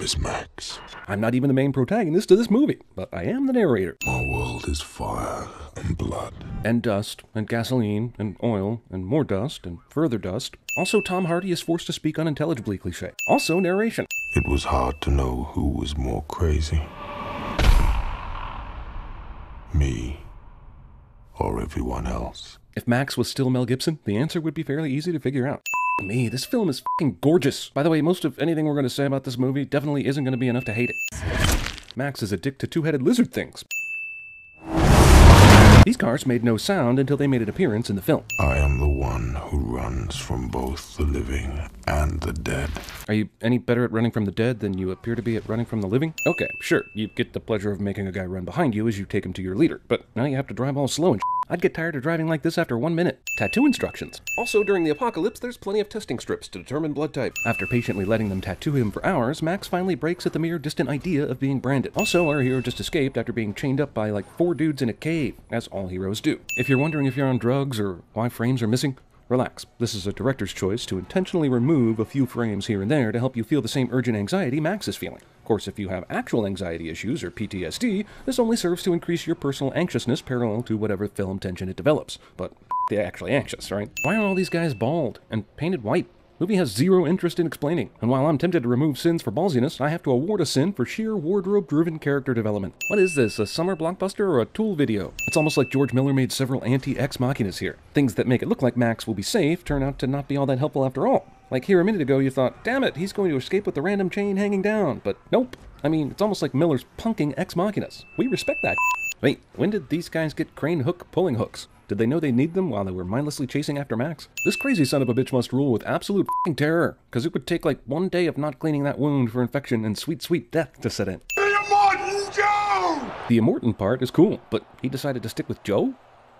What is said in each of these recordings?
name is Max. I'm not even the main protagonist of this movie, but I am the narrator. My world is fire and blood. And dust, and gasoline, and oil, and more dust, and further dust. Also, Tom Hardy is forced to speak unintelligibly cliché. Also, narration. It was hard to know who was more crazy. Me or everyone else. If Max was still Mel Gibson, the answer would be fairly easy to figure out. Me, this film is fucking gorgeous. By the way, most of anything we're going to say about this movie definitely isn't going to be enough to hate it. Max is a dick to two-headed lizard things. These cars made no sound until they made an appearance in the film. I am the one who runs from both the living and the dead. Are you any better at running from the dead than you appear to be at running from the living? Okay, sure, you get the pleasure of making a guy run behind you as you take him to your leader, but now you have to drive all slow and I'd get tired of driving like this after 1 minute. Tattoo instructions. Also, during the apocalypse, there's plenty of testing strips to determine blood type. After patiently letting them tattoo him for hours, Max finally breaks at the mere distant idea of being branded. Also, our hero just escaped after being chained up by like 4 dudes in a cave, as all heroes do. If you're wondering if you're on drugs or why frames are missing, relax. This is a director's choice to intentionally remove a few frames here and there to help you feel the same urgent anxiety Max is feeling. Of course, if you have actual anxiety issues or PTSD, this only serves to increase your personal anxiousness parallel to whatever film tension it develops. But they're actually anxious, right? Why are all these guys bald and painted white? Movie has zero interest in explaining, and while I'm tempted to remove sins for ballsiness, I have to award a sin for sheer wardrobe-driven character development. What is this, a summer blockbuster or a Tool video? It's almost like George Miller made several anti-ex machinas here. Things that make it look like Max will be safe turn out to not be all that helpful after all. Like here a minute ago you thought, damn it, he's going to escape with the random chain hanging down, but nope. I mean, it's almost like Miller's punking ex machinas. We respect that. Wait, when did these guys get crane hook pulling hooks? Did they know they need them while they were mindlessly chasing after Max? This crazy son of a bitch must rule with absolute f***ing terror, because it would take like 1 day of not cleaning that wound for infection and sweet, sweet death to set in. The Immortan Joe! The Immortan part is cool, but he decided to stick with Joe?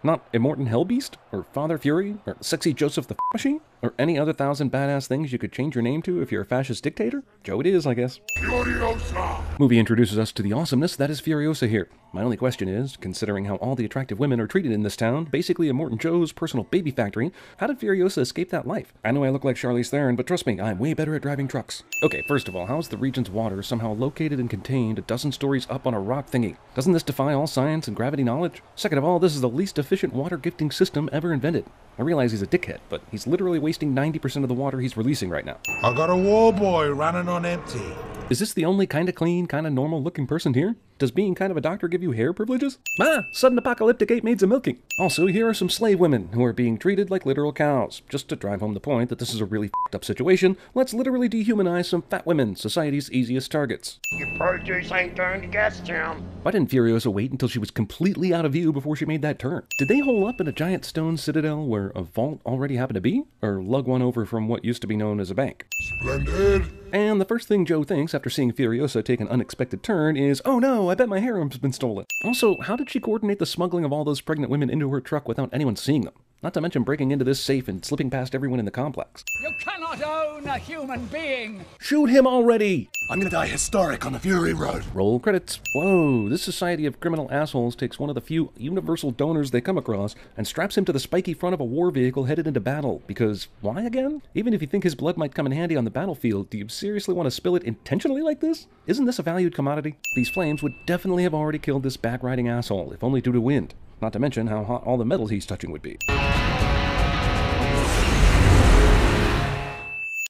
Not Immortan Hellbeast? Or Father Fury? Or Sexy Joseph the Machine? Or any other 1,000 badass things you could change your name to if you're a fascist dictator? Joe it is, I guess. Furiosa! Movie introduces us to the awesomeness that is Furiosa here. My only question is, considering how all the attractive women are treated in this town, basically Immortan Joe's personal baby factory, how did Furiosa escape that life? I know I look like Charlize Theron, but trust me, I'm way better at driving trucks. Okay, first of all, how is the region's water somehow located and contained a dozen stories up on a rock thingy? Doesn't this defy all science and gravity knowledge? Second of all, this is the least efficient water gifting system ever invented. I realize he's a dickhead, but he's literally wasting 90% of the water he's releasing right now. I got a war boy running on empty. Is this the only kinda clean, kinda normal looking person here? Does being kind of a doctor give you hair privileges? Ah, sudden apocalyptic 8 maids a milking. Also, here are some slave women who are being treated like literal cows. Just to drive home the point that this is a really f***ed up situation, let's literally dehumanize some fat women, society's easiest targets. Your produce ain't turned to gas town. Why didn't Furiosa wait until she was completely out of view before she made that turn? Did they hole up in a giant stone citadel where a vault already happened to be? Or lug one over from what used to be known as a bank? Splendid! And the first thing Joe thinks after seeing Furiosa take an unexpected turn is, oh no, I bet my harem's been stolen. Also, how did she coordinate the smuggling of all those pregnant women into her truck without anyone seeing them? Not to mention breaking into this safe and slipping past everyone in the complex. You cannot own a human being! Shoot him already! I'm gonna die historic on the Fury Road. Roll credits. Whoa, this society of criminal assholes takes one of the few universal donors they come across and straps him to the spiky front of a war vehicle headed into battle. Because, why again? Even if you think his blood might come in handy on the battlefield, do you seriously want to spill it intentionally like this? Isn't this a valued commodity? These flames would definitely have already killed this back-riding asshole, if only due to wind. Not to mention how hot all the metal he's touching would be.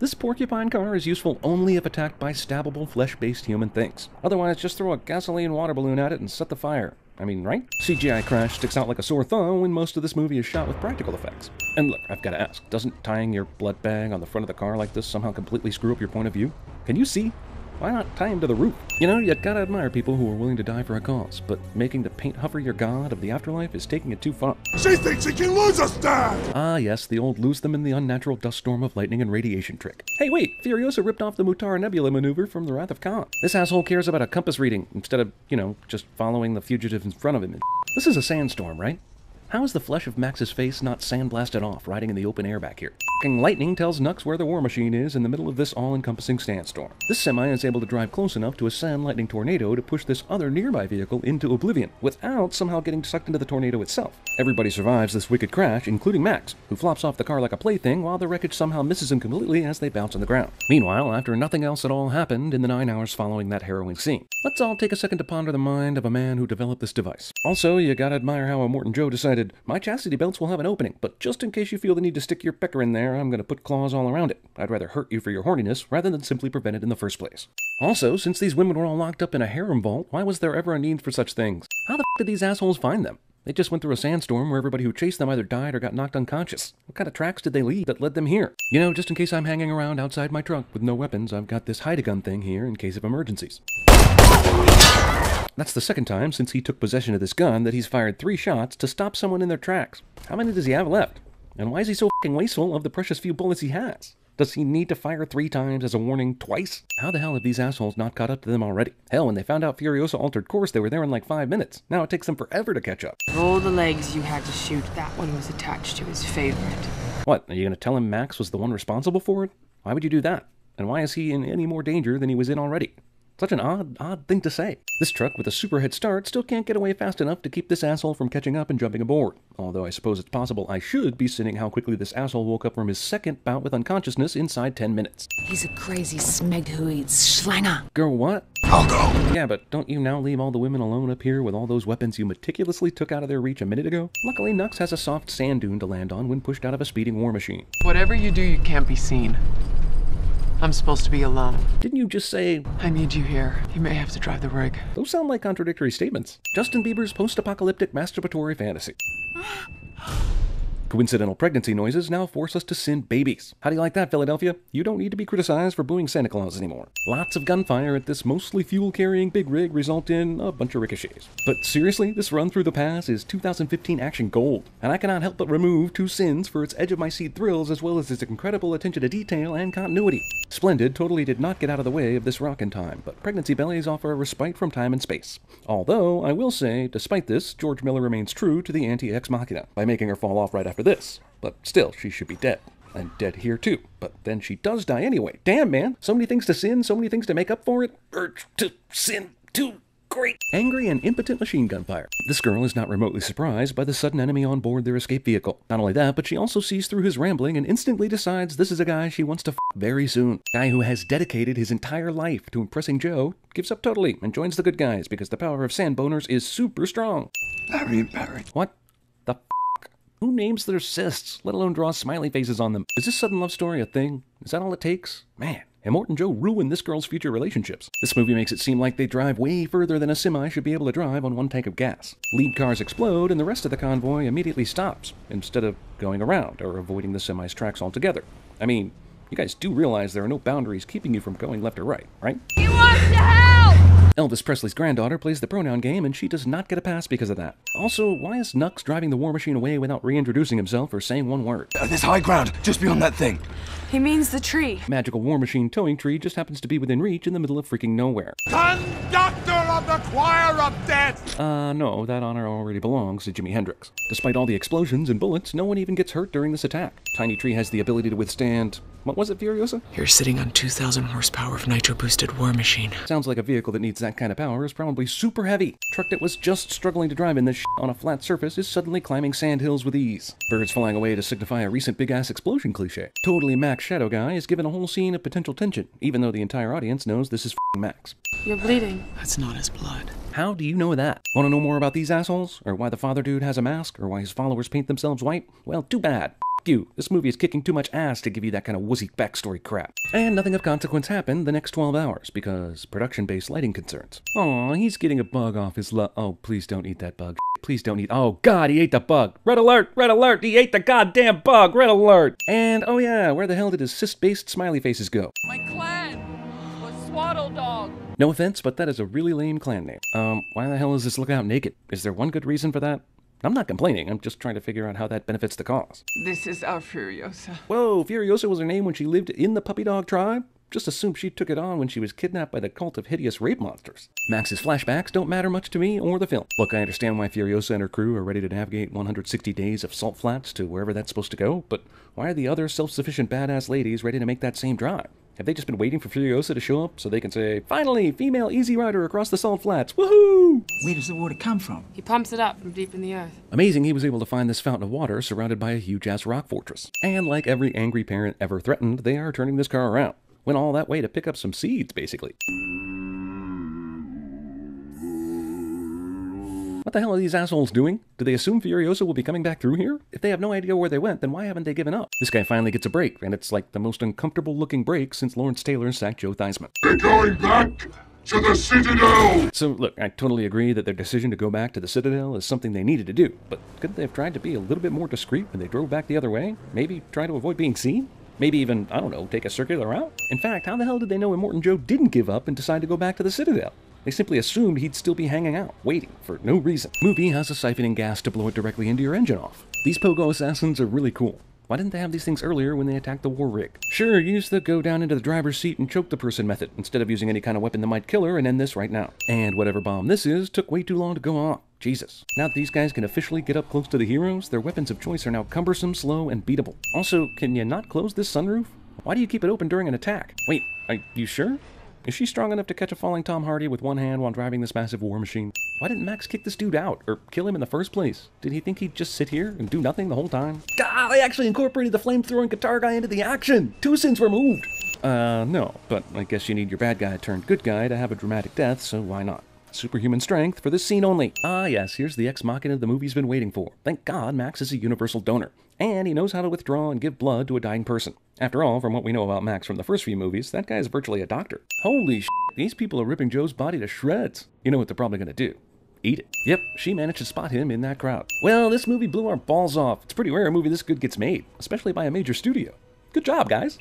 This porcupine car is useful only if attacked by stabbable, flesh-based human things. Otherwise, just throw a gasoline water balloon at it and set the fire. I mean, right? CGI crash sticks out like a sore thumb when most of this movie is shot with practical effects. And look, I've got to ask, doesn't tying your blood bag on the front of the car like this somehow completely screw up your point of view? Can you see? Why not tie him to the roof? You know, you gotta admire people who are willing to die for a cause, but making the paint huffer your god of the afterlife is taking it too far. She thinks she can lose us, Dad! Ah yes, the old lose them in the unnatural dust storm of lightning and radiation trick. Hey wait, Furiosa ripped off the Mutara Nebula maneuver from the Wrath of Khan. This asshole cares about a compass reading instead of, you know, just following the fugitive in front of him. This is a sandstorm, right? How is the flesh of Max's face not sandblasted off riding in the open air back here? F***ing lightning tells Nux where the war machine is in the middle of this all-encompassing sandstorm. This semi is able to drive close enough to a sand lightning tornado to push this other nearby vehicle into oblivion, without somehow getting sucked into the tornado itself. Everybody survives this wicked crash, including Max, who flops off the car like a plaything while the wreckage somehow misses him completely as they bounce on the ground. Meanwhile, after nothing else at all happened in the 9 hours following that harrowing scene, let's all take a second to ponder the mind of a man who developed this device. Also, you gotta admire how Immortan Joe decided, my chastity belts will have an opening, but just in case you feel the need to stick your pecker in there, I'm gonna put claws all around it. I'd rather hurt you for your horniness rather than simply prevent it in the first place. Also, since these women were all locked up in a harem vault, why was there ever a need for such things? How the f did these assholes find them? They just went through a sandstorm where everybody who chased them either died or got knocked unconscious. What kind of tracks did they leave that led them here? You know, just in case I'm hanging around outside my truck with no weapons, I've got this hide-a-gun thing here in case of emergencies. That's the second time since he took possession of this gun that he's fired 3 shots to stop someone in their tracks. How many does he have left? And why is he so f***ing wasteful of the precious few bullets he has? Does he need to fire 3 times as a warning twice? How the hell have these assholes not caught up to them already? Hell, when they found out Furiosa altered course, they were there in like 5 minutes. Now it takes them forever to catch up. Of all the legs you had to shoot, that one was attached to his favorite. What, are you gonna tell him Max was the one responsible for it? Why would you do that? And why is he in any more danger than he was in already? Such an odd thing to say. This truck with a super head start still can't get away fast enough to keep this asshole from catching up and jumping aboard. Although I suppose it's possible I should be sinning how quickly this asshole woke up from his second bout with unconsciousness inside 10 minutes. He's a crazy smeg who eats schlanger. Girl, what? I'll go. Yeah, but don't you now leave all the women alone up here with all those weapons you meticulously took out of their reach a minute ago? Luckily, Nux has a soft sand dune to land on when pushed out of a speeding war machine. Whatever you do, you can't be seen. I'm supposed to be alone. Didn't you just say... I need you here. You may have to drive the rig. Those sound like contradictory statements. Justin Bieber's post-apocalyptic masturbatory fantasy. Coincidental pregnancy noises now force us to sin babies. How do you like that, Philadelphia? You don't need to be criticized for booing Santa Claus anymore. Lots of gunfire at this mostly fuel-carrying big rig result in a bunch of ricochets. But seriously, this run through the pass is 2015 action gold, and I cannot help but remove 2 sins for its edge-of-my-seat thrills as well as its incredible attention to detail and continuity. Splendid totally did not get out of the way of this rockin' time, but pregnancy bellies offer a respite from time and space. Although, I will say, despite this, George Miller remains true to the anti-ex machina by making her fall off right after this. But still, she should be dead. And dead here too. But then she does die anyway. Damn, man. So many things to sin, so many things to make up for it. Urge to sin too. Great. Angry and impotent machine gun fire. This girl is not remotely surprised by the sudden enemy on board their escape vehicle. Not only that, but she also sees through his rambling and instantly decides this is a guy she wants to f very soon. A guy who has dedicated his entire life to impressing Joe gives up totally and joins the good guys because the power of sand boners is super strong. Barry and Barry. What the f? Who names their cysts, let alone draws smiley faces on them? Is this sudden love story a thing? Is that all it takes? Man. Immortan Joe ruined this girl's future relationships. This movie makes it seem like they drive way further than a semi should be able to drive on 1 tank of gas. Lead cars explode and the rest of the convoy immediately stops, instead of going around or avoiding the semi's tracks altogether. I mean, you guys do realize there are no boundaries keeping you from going left or right? He wants to help! Elvis Presley's granddaughter plays the pronoun game and she does not get a pass because of that. Also, why is Nux driving the war machine away without reintroducing himself or saying 1 word? There's high ground just beyond that thing. He means the tree. Magical war machine towing tree just happens to be within reach in the middle of freaking nowhere. Conductor of the choir of death! No, that honor already belongs to Jimi Hendrix. Despite all the explosions and bullets, no one even gets hurt during this attack. Tiny Tree has the ability to withstand... What was it, Furiosa? You're sitting on 2,000 horsepower of nitro-boosted war machine. Sounds like a vehicle that needs that kind of power is probably super heavy. Truck that was just struggling to drive in this on a flat surface is suddenly climbing sand hills with ease. Birds flying away to signify a recent big-ass explosion cliche. Totally Max Shadow Guy is given a whole scene of potential tension, even though the entire audience knows this is f***ing Max. You're bleeding. That's not his blood. How do you know that? Want to know more about these assholes? Or why the father dude has a mask? Or why his followers paint themselves white? Well, too bad. You. This movie is kicking too much ass to give you that kind of wussy backstory crap. And nothing of consequence happened the next 12 hours because production-based lighting concerns. Aw, he's getting a bug off his Oh, please don't eat that bug. Please don't eat. Oh, God, he ate the bug. Red alert! Red alert! He ate the goddamn bug! Red alert! And, oh yeah, where the hell did his cyst-based smiley faces go? My clan was Swaddle Dog. No offense, but that is a really lame clan name. Why the hell is this lookout naked? Is there one good reason for that? I'm not complaining, I'm just trying to figure out how that benefits the cause. This is our Furiosa. Whoa, Furiosa was her name when she lived in the puppy dog tribe? Just assume she took it on when she was kidnapped by the cult of hideous rape monsters. Max's flashbacks don't matter much to me or the film. Look, I understand why Furiosa and her crew are ready to navigate 160 days of salt flats to wherever that's supposed to go, but why are the other self-sufficient badass ladies ready to make that same drive? Have they just been waiting for Furiosa to show up so they can say, finally, female easy rider across the salt flats, woohoo! Where does the water come from? He pumps it up from deep in the earth. Amazing he was able to find this fountain of water surrounded by a huge-ass rock fortress. And like every angry parent ever threatened, they are turning this car around. Went all that way to pick up some seeds, basically. What the hell are these assholes doing? Do they assume Furiosa will be coming back through here? If they have no idea where they went, then why haven't they given up? This guy finally gets a break, and it's like the most uncomfortable looking break since Lawrence Taylor sacked Joe Theismann. They're going back to the Citadel! So look, I totally agree that their decision to go back to the Citadel is something they needed to do, but couldn't they have tried to be a little bit more discreet when they drove back the other way? Maybe try to avoid being seen? Maybe even, I don't know, take a circular route? In fact, how the hell did they know Immortan Joe didn't give up and decide to go back to the Citadel? They simply assumed he'd still be hanging out, waiting, for no reason. Movie has a siphoning gas to blow it directly into your engine off. These pogo assassins are really cool. Why didn't they have these things earlier when they attacked the war rig? Sure, use the go down into the driver's seat and choke the person method, instead of using any kind of weapon that might kill her and end this right now. And whatever bomb this is, took way too long to go off. Jesus. Now that these guys can officially get up close to the heroes, their weapons of choice are now cumbersome, slow, and beatable. Also, can you not close this sunroof? Why do you keep it open during an attack? Wait, are you sure? Is she strong enough to catch a falling Tom Hardy with one hand while driving this massive war machine? Why didn't Max kick this dude out, or kill him in the first place? Did he think he'd just sit here and do nothing the whole time? God, they actually incorporated the flamethrowing guitar guy into the action! 2 sins removed! No, but I guess you need your bad guy turned good guy to have a dramatic death, so why not? Superhuman strength for this scene only. Ah yes, here's the ex machina the movie's been waiting for. Thank God Max is a universal donor. And he knows how to withdraw and give blood to a dying person. After all, from what we know about Max from the first few movies, that guy is virtually a doctor. Holy shit, these people are ripping Joe's body to shreds. You know what they're probably gonna do. Eat it. Yep, she managed to spot him in that crowd. Well, this movie blew our balls off. It's pretty rare a movie this good gets made, especially by a major studio. Good job, guys.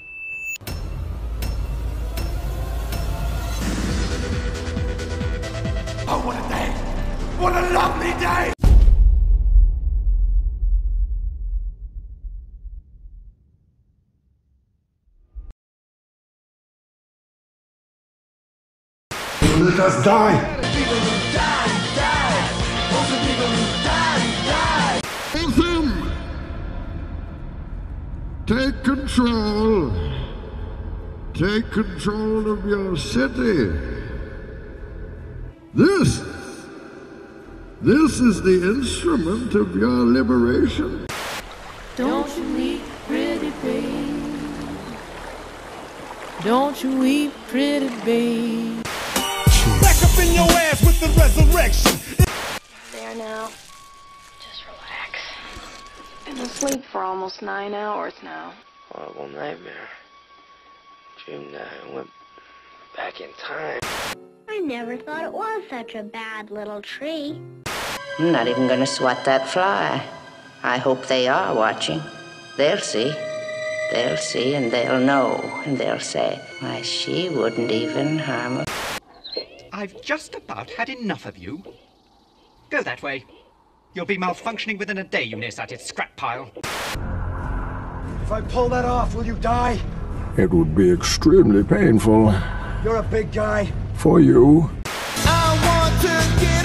Oh, what a day! What a lovely day! Let us die! Gotham! Take control. Take control of your city. This is the instrument of your liberation. Don't you weep, pretty babe. Don't you weep, pretty babe. Back up in your ass with the resurrection. There now. Just relax. Been asleep for almost 9 hours now. Horrible nightmare. Dreamed I went back in time. I never thought it was such a bad little tree. I'm not even gonna swat that fly. I hope they are watching. They'll see. They'll see and they'll know. And they'll say, why, she wouldn't even harm a... I've just about had enough of you. Go that way. You'll be malfunctioning within a day, you nearsighted scrap pile. If I pull that off, will you die? It would be extremely painful. You're a big guy. For you. I want to get